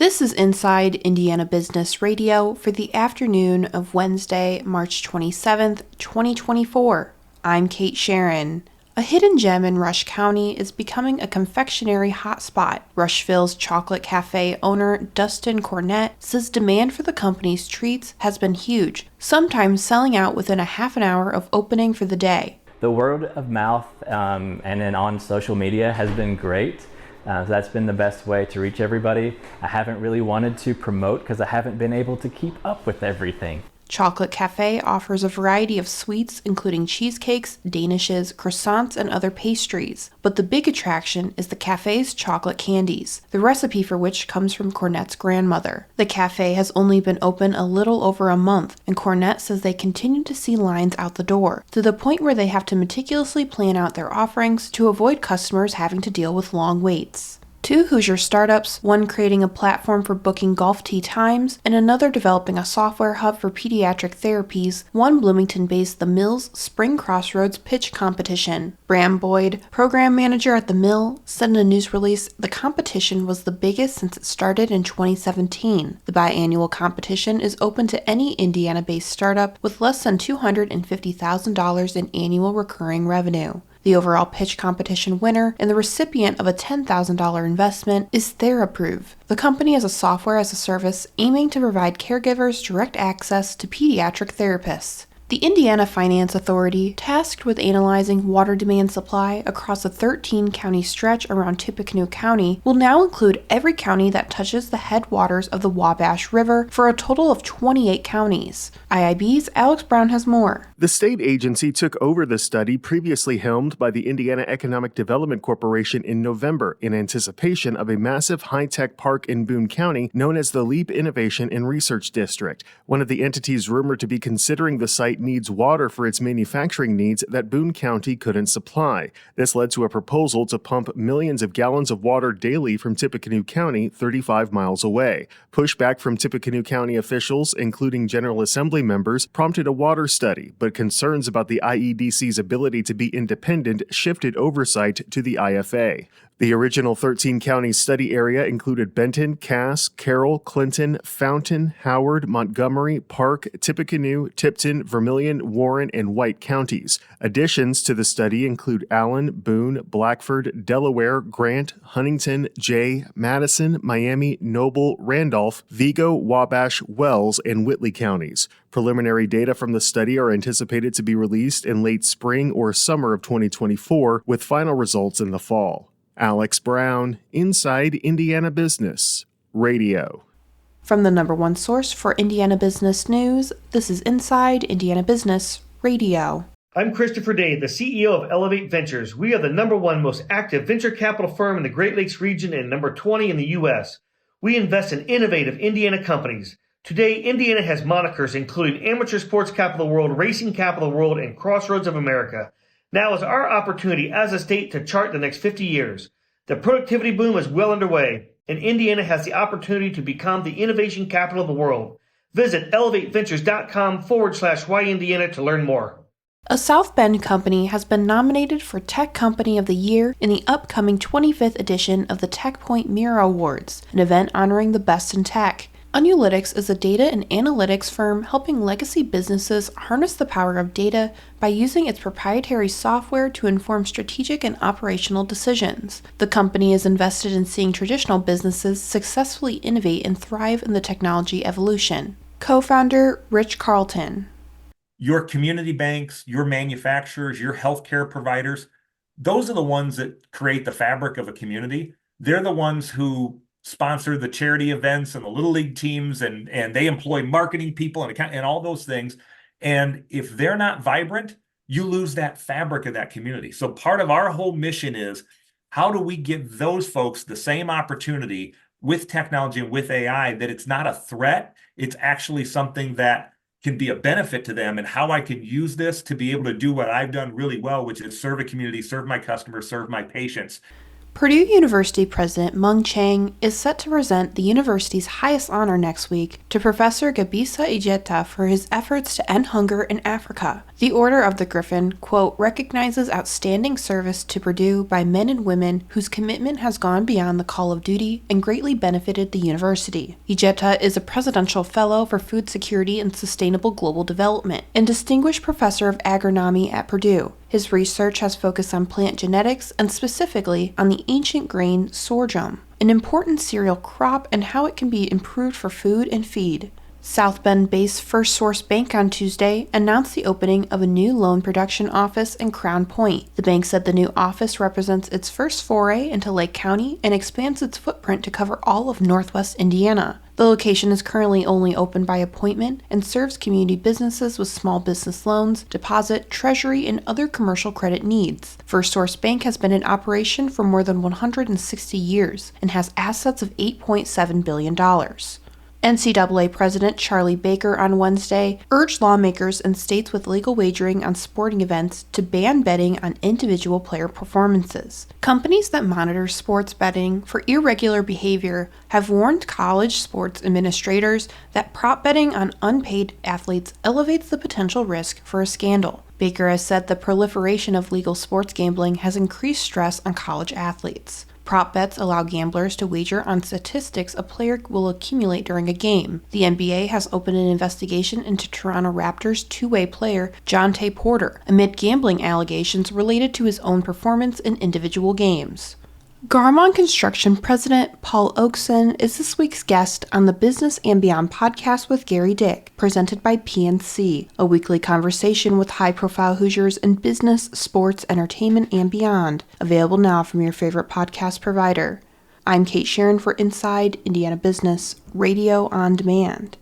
This is Inside Indiana Business Radio for the afternoon of Wednesday, March 27th, 2024. I'm Kate Sharon. A hidden gem in Rush County is becoming a confectionery hotspot. Rushville's Chocolate Cafe owner Dustin Cornett says demand for the company's treats has been huge, sometimes selling out within a half an hour of opening for the day. The word of mouth and then on social media has been great. So that's been the best way to reach everybody. I haven't really wanted to promote because I haven't been able to keep up with everything. Chocolate Cafe offers a variety of sweets including cheesecakes, danishes, croissants, and other pastries. But the big attraction is the cafe's chocolate candies, the recipe for which comes from Cornett's grandmother. The cafe has only been open a little over a month, and Cornett says they continue to see lines out the door, to the point where they have to meticulously plan out their offerings to avoid customers having to deal with long waits. Two Hoosier startups, one creating a platform for booking golf tee times, and another developing a software hub for pediatric therapies, won Bloomington-based The Mill's Spring Crossroads Pitch Competition. Bram Boyd, program manager at The Mill, said in a news release the competition was the biggest since it started in 2017. The biannual competition is open to any Indiana-based startup with less than $250,000 in annual recurring revenue. The overall pitch competition winner and the recipient of a $10,000 investment is TheraProve. The company is a software as a service aiming to provide caregivers direct access to pediatric therapists. The Indiana Finance Authority, tasked with analyzing water demand supply across a 13-county stretch around Tippecanoe County, will now include every county that touches the headwaters of the Wabash River for a total of 28 counties. IIB's Alex Brown has more. The state agency took over the study previously helmed by the Indiana Economic Development Corporation in November in anticipation of a massive high-tech park in Boone County known as the Leap Innovation and Research District. One of the entities rumored to be considering the site needs water for its manufacturing needs that Boone County couldn't supply. This led to a proposal to pump millions of gallons of water daily from Tippecanoe County, 35 miles away. Pushback from Tippecanoe County officials, including General Assembly members, prompted a water study, but concerns about the IEDC's ability to be independent shifted oversight to the IFA. The original 13-county study area included Benton, Cass, Carroll, Clinton, Fountain, Howard, Montgomery, Park, Tippecanoe, Tipton, Vermilion, Warren, and White counties. Additions to the study include Allen, Boone, Blackford, Delaware, Grant, Huntington, Jay, Madison, Miami, Noble, Randolph, Vigo, Wabash, Wells, and Whitley counties. Preliminary data from the study are anticipated to be released in late spring or summer of 2024, with final results in the fall. Alex Brown, Inside Indiana Business Radio. From the number one source for Indiana business news, this is Inside Indiana Business Radio. I'm Christopher Day, the CEO of Elevate Ventures. We are the number one most active venture capital firm in the Great Lakes region and number 20 in the U.S. We invest in innovative Indiana companies. Today, Indiana has monikers including Amateur Sports Capital of the World, Racing Capital of the World, and Crossroads of America. Now is our opportunity as a state to chart the next 50 years. The productivity boom is well underway, and Indiana has the opportunity to become the innovation capital of the world. Visit elevateventures.com/why Indiana to learn more. A South Bend company has been nominated for Tech Company of the Year in the upcoming 25th edition of the TechPoint Mira Awards, an event honoring the best in tech. Unulytics is a data and analytics firm helping legacy businesses harness the power of data by using its proprietary software to inform strategic and operational decisions. The company is invested in seeing traditional businesses successfully innovate and thrive in the technology evolution. Co-founder Rich Carlton. Your community banks, your manufacturers, your healthcare providers, those are the ones that create the fabric of a community. They're the ones who sponsor the charity events and the little league teams, and they employ marketing people and all those things. And if they're not vibrant, you lose that fabric of that community. So part of our whole mission is, how do we give those folks the same opportunity with technology and with AI, that it's not a threat, it's actually something that can be a benefit to them, and how I can use this to be able to do what I've done really well, which is serve a community, serve my customers, serve my patients. Purdue University President Mung Chiang is set to present the university's highest honor next week to Professor Gebisa Ejeta for his efforts to end hunger in Africa. The Order of the Griffin, quote, recognizes outstanding service to Purdue by men and women whose commitment has gone beyond the call of duty and greatly benefited the university. Ejeta is a Presidential Fellow for Food Security and Sustainable Global Development and Distinguished Professor of Agronomy at Purdue. His research has focused on plant genetics and specifically on the ancient grain sorghum, an important cereal crop, and how it can be improved for food and feed. South Bend-based First Source Bank on Tuesday announced the opening of a new loan production office in Crown Point. The bank said the new office represents its first foray into Lake County and expands its footprint to cover all of Northwest Indiana. The location is currently only open by appointment and serves community businesses with small business loans, deposit, treasury, and other commercial credit needs. First Source Bank has been in operation for more than 160 years and has assets of $8.7 billion. NCAA President Charlie Baker on Wednesday urged lawmakers in states with legal wagering on sporting events to ban betting on individual player performances. Companies that monitor sports betting for irregular behavior have warned college sports administrators that prop betting on unpaid athletes elevates the potential risk for a scandal. Baker has said the proliferation of legal sports gambling has increased stress on college athletes. Prop bets allow gamblers to wager on statistics a player will accumulate during a game. The NBA has opened an investigation into Toronto Raptors two-way player Jontay Porter amid gambling allegations related to his own performance in individual games. Garmon Construction President Paul Oakson is this week's guest on the Business and Beyond podcast with Gary Dick, presented by PNC, a weekly conversation with high-profile Hoosiers in business, sports, entertainment, and beyond. Available now from your favorite podcast provider. I'm Kate Sharon for Inside Indiana Business, Radio on Demand.